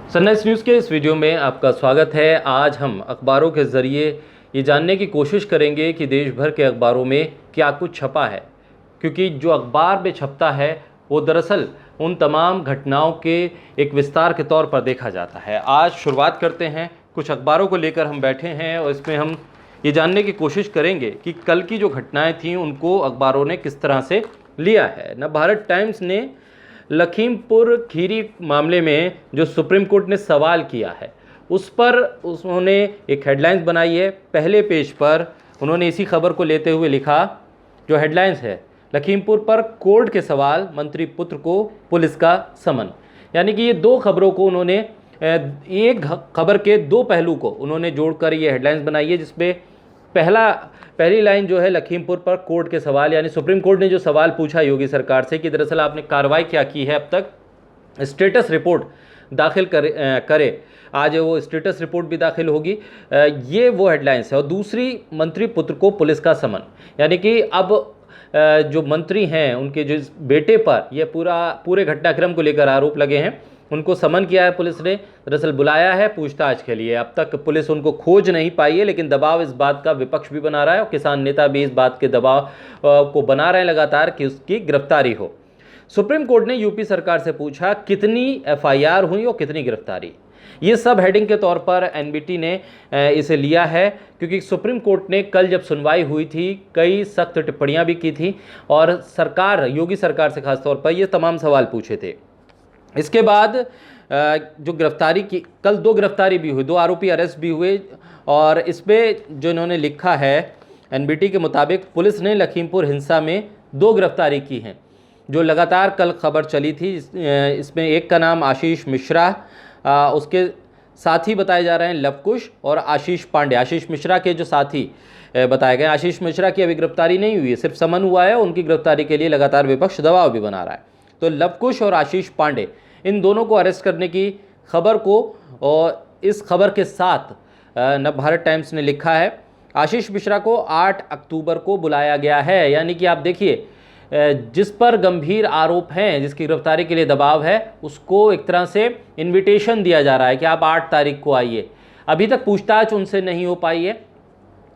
Sunrise news के इस video में आपका स्वागत है। आज हम अखबारों के ज़रिए ये जानने की कोशिश करेंगे कि देश भर के अखबारों में क्या कुछ छपा है, क्योंकि जो अखबार में छपता है वो दरअसल उन तमाम घटनाओं के एक विस्तार के तौर पर देखा जाता है। आज शुरुआत करते हैं, कुछ अखबारों को लेकर हम बैठे हैं और इसमें हम ये जानने की कोशिश करेंगे कि कल की जो घटनाएँ थीं उनको अखबारों ने किस तरह से लिया है। नवभारत टाइम्स ने लखीमपुर खीरी मामले में जो सुप्रीम कोर्ट ने सवाल किया है उस पर उन्होंने एक हेडलाइंस बनाई है। पहले पेज पर उन्होंने इसी खबर को लेते हुए लिखा, जो हेडलाइंस है, लखीमपुर पर कोर्ट के सवाल, मंत्री पुत्र को पुलिस का समन। यानी कि ये दो खबरों को उन्होंने एक खबर के दो पहलू को उन्होंने जोड़कर ये हेडलाइंस बनाई है, जिसमें पहली लाइन जो है लखीमपुर पर कोर्ट के सवाल, यानी सुप्रीम कोर्ट ने जो सवाल पूछा योगी सरकार से कि दरअसल आपने कार्रवाई क्या की है अब तक, स्टेटस रिपोर्ट दाखिल करे। आज वो स्टेटस रिपोर्ट भी दाखिल होगी। ये वो हेडलाइंस है। और दूसरी, मंत्री पुत्र को पुलिस का समन, यानी कि अब जो मंत्री हैं उनके जो बेटे पर यह पूरे घटनाक्रम को लेकर आरोप लगे हैं, उनको समन किया है पुलिस ने, दरअसल बुलाया है पूछताछ के लिए। अब तक पुलिस उनको खोज नहीं पाई है, लेकिन दबाव इस बात का विपक्ष भी बना रहा है और किसान नेता भी इस बात के दबाव को बना रहे हैं लगातार कि उसकी गिरफ्तारी हो। सुप्रीम कोर्ट ने यूपी सरकार से पूछा कितनी एफआईआर हुई और कितनी गिरफ्तारी। ये सब हेडिंग के तौर पर एनबीटी ने इसे लिया है, क्योंकि सुप्रीम कोर्ट ने कल जब सुनवाई हुई थी कई सख्त टिप्पणियां भी की थी और योगी सरकार से खासतौर पर ये तमाम सवाल पूछे थे। इसके बाद जो गिरफ्तारी की, कल दो गिरफ्तारी भी हुई, दो आरोपी अरेस्ट भी हुए। और इसमें जो इन्होंने लिखा है, एनबीटी के मुताबिक पुलिस ने लखीमपुर हिंसा में दो गिरफ्तारी की हैं, जो लगातार कल खबर चली थी। इसमें एक का नाम आशीष मिश्रा, उसके साथी बताए जा रहे हैं लवकुश और आशीष पांडे। आशीष मिश्रा के जो साथी बताए गए, आशीष मिश्रा की अभी गिरफ्तारी नहीं हुई है, सिर्फ समन हुआ है। उनकी गिरफ्तारी के लिए लगातार विपक्ष दबाव भी बना रहा है। तो लवकुश और आशीष पांडे, इन दोनों को अरेस्ट करने की खबर को, और इस खबर के साथ नवभारत टाइम्स ने लिखा है, आशीष मिश्रा को 8 अक्टूबर को बुलाया गया है। यानी कि आप देखिए, जिस पर गंभीर आरोप हैं, जिसकी गिरफ्तारी के लिए दबाव है, उसको एक तरह से इनविटेशन दिया जा रहा है कि आप 8 तारीख को आइए। अभी तक पूछताछ उनसे नहीं हो पाई है।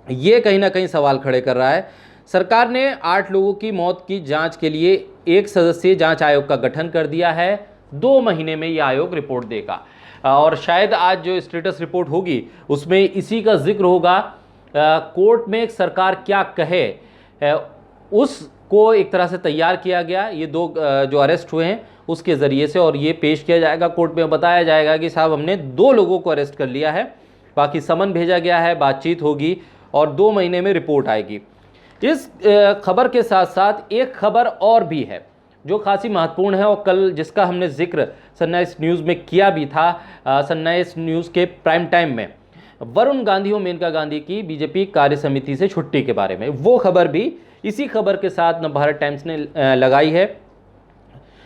ये कहीं ना कहीं सवाल खड़े कर रहा है। सरकार ने 8 लोगों की मौत की जांच के लिए एक सदस्यीय जांच आयोग का गठन कर दिया है। 2 महीने में यह आयोग रिपोर्ट देगा और शायद आज जो स्टेटस रिपोर्ट होगी उसमें इसी का जिक्र होगा। कोर्ट में सरकार क्या कहे उसको एक तरह से तैयार किया गया, ये दो जो अरेस्ट हुए हैं उसके ज़रिए से, और ये पेश किया जाएगा कोर्ट में। बताया जाएगा कि साहब हमने 2 लोगों को अरेस्ट कर लिया है, बाकी समन भेजा गया है, बातचीत होगी और 2 महीने में रिपोर्ट आएगी। इस खबर के साथ साथ एक खबर और भी है जो खासी महत्वपूर्ण है और कल जिसका हमने जिक्र सनराइज न्यूज़ में किया भी था, सनराइज न्यूज़ के प्राइम टाइम में, वरुण गांधी और मेनका गांधी की बीजेपी कार्य समिति से छुट्टी के बारे में। वो खबर भी इसी खबर के साथ नवभारत टाइम्स ने लगाई है।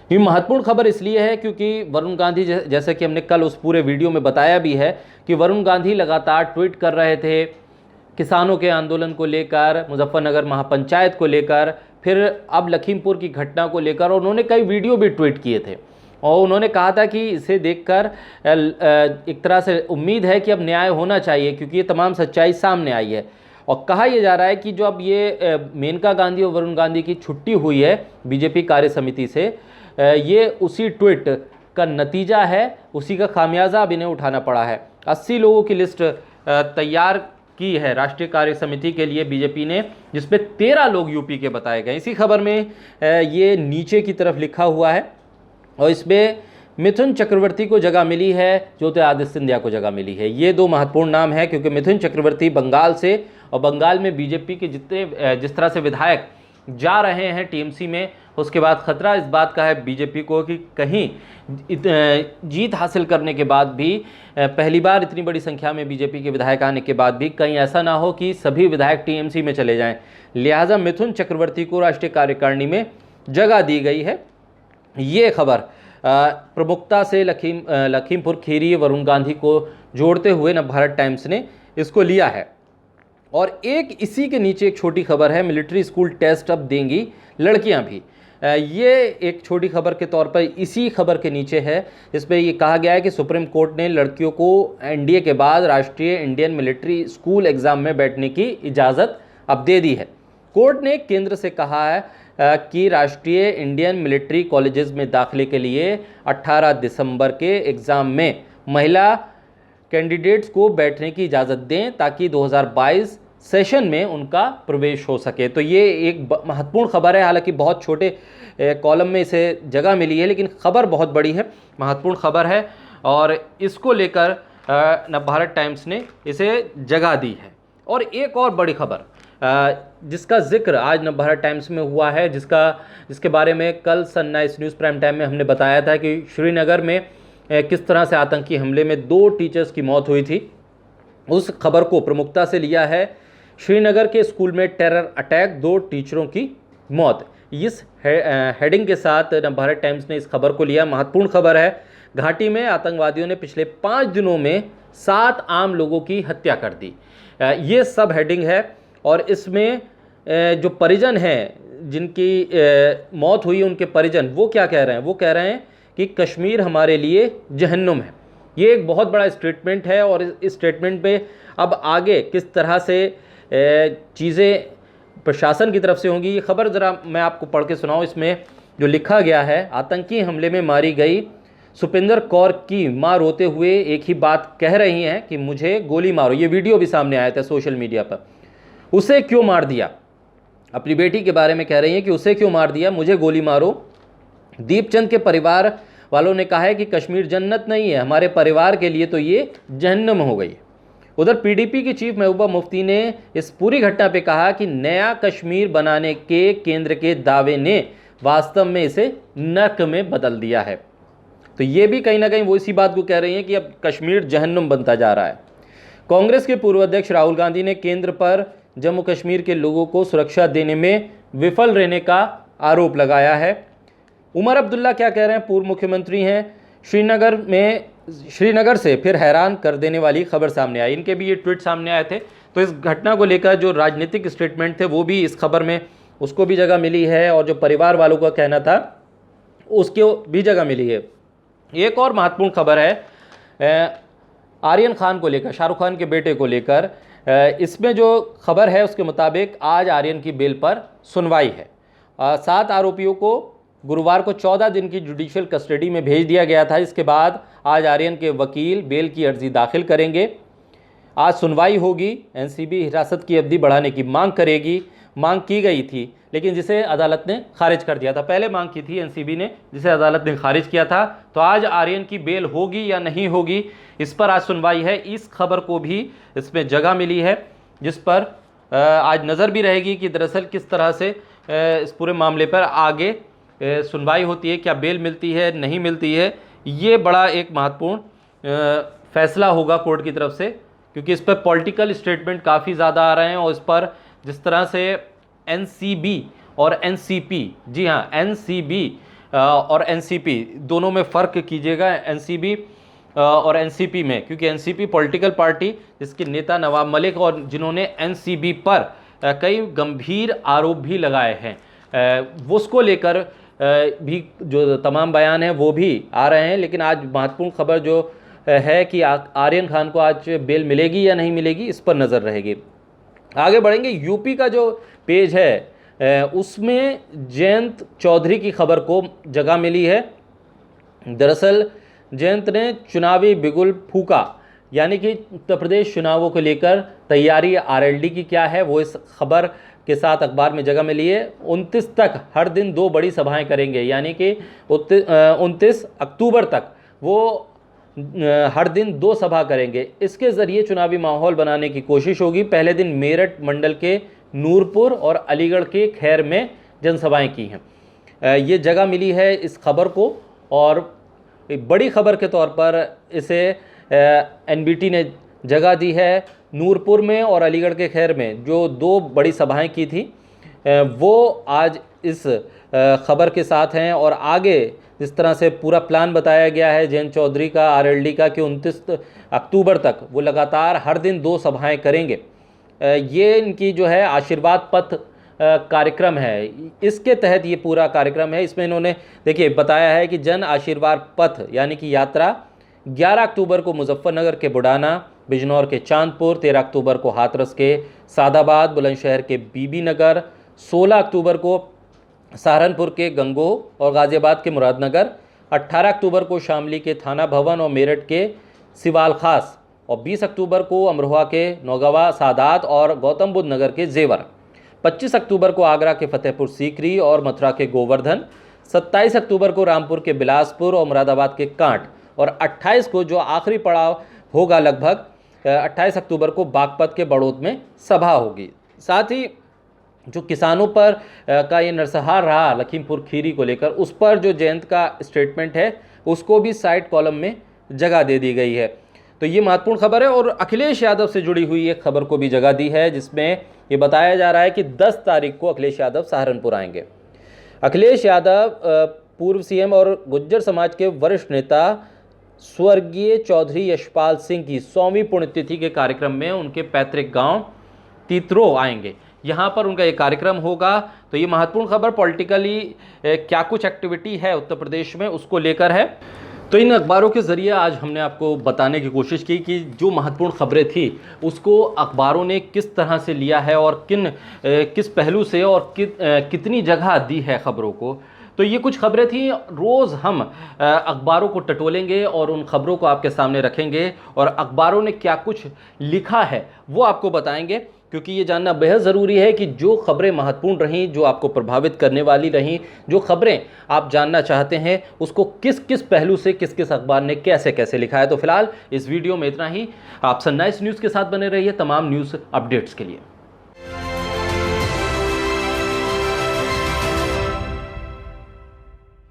ये महत्वपूर्ण खबर इसलिए है क्योंकि वरुण गांधी, जैसे कि हमने कल उस पूरे वीडियो में बताया भी है कि वरुण गांधी लगातार ट्वीट कर रहे थे किसानों के आंदोलन को लेकर, मुजफ्फरनगर महापंचायत को लेकर, फिर अब लखीमपुर की घटना को लेकर, और उन्होंने कई वीडियो भी ट्वीट किए थे। और उन्होंने कहा था कि इसे देखकर एक तरह से उम्मीद है कि अब न्याय होना चाहिए, क्योंकि ये तमाम सच्चाई सामने आई है। और कहा यह जा रहा है कि जो अब ये मेनका गांधी और वरुण गांधी की छुट्टी हुई है बीजेपी कार्य समिति से, ये उसी ट्वीट का नतीजा है, उसी का खामियाजा अब इन्हें उठाना पड़ा है। 80 लोगों की लिस्ट तैयार की है राष्ट्रीय कार्य समिति के लिए बीजेपी ने, जिसमें 13 लोग यूपी के बताए गए। इसी खबर में ये नीचे की तरफ लिखा हुआ है और इसमें मिथुन चक्रवर्ती को जगह मिली है, ज्योतिरादित्य सिंधिया को जगह मिली है। ये 2 महत्वपूर्ण नाम है, क्योंकि मिथुन चक्रवर्ती बंगाल से, और बंगाल में बीजेपी के जिस तरह से विधायक जा रहे हैं टीएमसी में, उसके बाद खतरा इस बात का है बीजेपी को कि कहीं जीत हासिल करने के बाद भी, पहली बार इतनी बड़ी संख्या में बीजेपी के विधायक आने के बाद भी कहीं ऐसा ना हो कि सभी विधायक टीएमसी में चले जाएं। लिहाजा मिथुन चक्रवर्ती को राष्ट्रीय कार्यकारिणी में जगह दी गई है। ये खबर प्रमुखता से लखीमपुर खीरी वरुण गांधी को जोड़ते हुए नवभारत टाइम्स ने इसको लिया है। और एक इसी के नीचे एक छोटी खबर है, मिलिट्री स्कूल टेस्ट अब देंगी लड़कियां भी। ये एक छोटी खबर के तौर पर इसी खबर के नीचे है, इसमें ये कहा गया है कि सुप्रीम कोर्ट ने लड़कियों को एनडीए के बाद राष्ट्रीय इंडियन मिलिट्री स्कूल एग्ज़ाम में बैठने की इजाज़त अब दे दी है। कोर्ट ने केंद्र से कहा है कि राष्ट्रीय इंडियन मिलिट्री कॉलेजेस में दाखिले के लिए 18 दिसंबर के एग्ज़ाम में महिला कैंडिडेट्स को बैठने की इजाज़त दें ताकि 2022 सेशन में उनका प्रवेश हो सके। तो ये एक महत्वपूर्ण खबर है, हालांकि बहुत छोटे कॉलम में इसे जगह मिली है, लेकिन खबर बहुत बड़ी है, महत्वपूर्ण खबर है और इसको लेकर नवभारत टाइम्स ने इसे जगह दी है। और एक और बड़ी खबर जिसका जिक्र आज नवभारत टाइम्स में हुआ है, जिसके बारे में कल सनराइज न्यूज़ प्राइम टाइम में हमने बताया था कि श्रीनगर में किस तरह से आतंकी हमले में 2 टीचर्स की मौत हुई थी। उस खबर को प्रमुखता से लिया है। श्रीनगर के स्कूल में टेरर अटैक, 2 टीचरों की मौत, इस हेडिंग के साथ नवभारत टाइम्स ने इस खबर को लिया। महत्वपूर्ण खबर है। घाटी में आतंकवादियों ने पिछले 5 दिनों में 7 आम लोगों की हत्या कर दी। ये सब हेडिंग है और इसमें जो परिजन हैं जिनकी मौत हुई, उनके परिजन वो क्या कह रहे हैं? वो कह रहे हैं कि कश्मीर हमारे लिए जहन्नुम है। ये एक बहुत बड़ा स्टेटमेंट है और इस स्टेटमेंट पे अब आगे किस तरह से चीज़ें प्रशासन की तरफ से होंगी, ये खबर ज़रा मैं आपको पढ़ के सुनाऊँ। इसमें जो लिखा गया है, आतंकी हमले में मारी गई सुपिंदर कौर की मां रोते हुए एक ही बात कह रही हैं कि मुझे गोली मारो। ये वीडियो भी सामने आया था सोशल मीडिया पर। उसे क्यों मार दिया? अपनी बेटी के बारे में कह रही हैं कि उसे क्यों मार दिया, मुझे गोली मारो। दीपचंद के परिवार वालों ने कहा है कि कश्मीर जन्नत नहीं है, हमारे परिवार के लिए तो ये जहन्नम हो गई। उधर पीडीपी की चीफ महबूबा मुफ्ती ने इस पूरी घटना पे कहा कि नया कश्मीर बनाने के केंद्र के दावे ने वास्तव में इसे नर्क में बदल दिया है। तो ये भी कहीं ना कहीं वो इसी बात को कह रही हैं कि अब कश्मीर जहन्नुम बनता जा रहा है। कांग्रेस के पूर्व अध्यक्ष राहुल गांधी ने केंद्र पर जम्मू कश्मीर के लोगों को सुरक्षा देने में विफल रहने का आरोप लगाया है। उमर अब्दुल्ला क्या कह रहे हैं? पूर्व मुख्यमंत्री हैं। श्रीनगर से फिर हैरान कर देने वाली खबर सामने आई। इनके भी ये ट्वीट सामने आए थे। तो इस घटना को लेकर जो राजनीतिक स्टेटमेंट थे वो भी इस खबर में उसको भी जगह मिली है और जो परिवार वालों का कहना था उसको भी जगह मिली है। एक और महत्वपूर्ण खबर है आर्यन खान को लेकर, शाहरुख खान के बेटे को लेकर। इसमें जो खबर है उसके मुताबिक आज आर्यन की बेल पर सुनवाई है। 7 आरोपियों को गुरुवार को 14 दिन की जुडिशियल कस्टडी में भेज दिया गया था। इसके बाद आज आर्यन के वकील बेल की अर्जी दाखिल करेंगे। आज सुनवाई होगी। एनसीबी हिरासत की अवधि बढ़ाने की मांग करेगी। मांग की गई थी लेकिन जिसे अदालत ने खारिज कर दिया था। पहले मांग की थी एनसीबी ने, जिसे अदालत ने खारिज किया था। तो आज आर्यन की बेल होगी या नहीं होगी, इस पर आज सुनवाई है। इस खबर को भी इसमें जगह मिली है, जिस पर आज नज़र भी रहेगी कि दरअसल किस तरह से इस पूरे मामले पर आगे सुनवाई होती है, क्या बेल मिलती है नहीं मिलती है। ये बड़ा एक महत्वपूर्ण फैसला होगा कोर्ट की तरफ से, क्योंकि इस पर पॉलिटिकल स्टेटमेंट काफ़ी ज़्यादा आ रहे हैं और इस पर जिस तरह से एनसीबी और एनसीपी, जी हाँ एनसीबी और एनसीपी दोनों में फ़र्क कीजिएगा, एनसीबी और एनसीपी में, क्योंकि एनसीपी पॉलिटिकल पार्टी जिसके नेता नवाब मलिक और जिन्होंने एनसीबी पर कई गंभीर आरोप भी लगाए हैं, वो उसको लेकर भी जो तमाम बयान हैं वो भी आ रहे हैं। लेकिन आज महत्वपूर्ण खबर जो है कि आर्यन खान को आज बेल मिलेगी या नहीं मिलेगी, इस पर नज़र रहेगी। आगे बढ़ेंगे। यूपी का जो पेज है उसमें जयंत चौधरी की खबर को जगह मिली है। दरअसल जयंत ने चुनावी बिगुल फूका, यानी कि उत्तर प्रदेश चुनावों को लेकर तैयारी आरएलडी की क्या है, वो इस खबर के साथ अखबार में जगह मिली है। 29 तक हर दिन 2 बड़ी सभाएं करेंगे, यानी कि 29 अक्टूबर तक वो हर दिन 2 सभा करेंगे। इसके ज़रिए चुनावी माहौल बनाने की कोशिश होगी। पहले दिन मेरठ मंडल के नूरपुर और अलीगढ़ के खैर में जनसभाएं की हैं। ये जगह मिली है इस खबर को और बड़ी खबर के तौर पर इसे एनबीटी ने जगह दी है। नूरपुर में और अलीगढ़ के खैर में जो 2 बड़ी सभाएं की थी वो आज इस खबर के साथ हैं। और आगे जिस तरह से पूरा प्लान बताया गया है जयंत चौधरी का आरएलडी का कि 29 अक्टूबर तक वो लगातार हर दिन 2 सभाएं करेंगे। ये इनकी जो है आशीर्वाद पथ कार्यक्रम है, इसके तहत ये पूरा कार्यक्रम है। इसमें इन्होंने देखिए बताया है कि जन आशीर्वाद पथ यानी कि यात्रा 11 अक्टूबर को मुजफ्फरनगर के बुडाना, बिजनौर के चांदपुर, 13 अक्टूबर को हाथरस के सादाबाद, बुलंदशहर के बीबी नगर, 16 अक्टूबर को सहारनपुर के गंगोह और गाज़ियाबाद के मुरादनगर, 18 अक्टूबर को शामली के थाना भवन और मेरठ के सिवाल खास, और 20 अक्टूबर को अमरोहा के नौगवा सादात और गौतम बुद्ध नगर के जेवर, 25 अक्टूबर को आगरा के फतेहपुर सीकरी और मथुरा के गोवर्धन, 27 अक्टूबर को रामपुर के बिलासपुर और मुरादाबाद के कांट, और 28 को जो आखिरी पड़ाव होगा लगभग 28 अक्टूबर को बागपत के बड़ौद में सभा होगी। साथ ही जो किसानों पर का ये नरसंहार रहा लखीमपुर खीरी को लेकर, उस पर जो जयंत का स्टेटमेंट है उसको भी साइड कॉलम में जगह दे दी गई है। तो ये महत्वपूर्ण खबर है। और अखिलेश यादव से जुड़ी हुई एक खबर को भी जगह दी है, जिसमें ये बताया जा रहा है कि 10 तारीख को अखिलेश यादव सहारनपुर आएंगे। अखिलेश यादव पूर्व सीएम और गुज्जर समाज के वरिष्ठ नेता स्वर्गीय चौधरी यशपाल सिंह की 100वीं पुण्यतिथि के कार्यक्रम में उनके पैतृक गांव तीतरो आएंगे। यहाँ पर उनका एक कार्यक्रम होगा। तो ये महत्वपूर्ण खबर पॉलिटिकली क्या कुछ एक्टिविटी है उत्तर प्रदेश में उसको लेकर है। तो इन अखबारों के ज़रिए आज हमने आपको बताने की कोशिश की कि जो महत्वपूर्ण खबरें थी उसको अखबारों ने किस तरह से लिया है और किस पहलू से और कितनी जगह दी है खबरों को। तो ये कुछ खबरें थी। रोज़ हम अखबारों को टटोलेंगे और उन खबरों को आपके सामने रखेंगे और अखबारों ने क्या कुछ लिखा है वो आपको बताएंगे, क्योंकि ये जानना बेहद ज़रूरी है कि जो खबरें महत्वपूर्ण रहीं, जो आपको प्रभावित करने वाली रहीं, जो खबरें आप जानना चाहते हैं उसको किस किस पहलू से किस किस अखबार ने कैसे कैसे लिखा है। तो फिलहाल इस वीडियो में इतना ही। आप सनराइज न्यूज़ के साथ बने रहिए तमाम न्यूज़ अपडेट्स के लिए।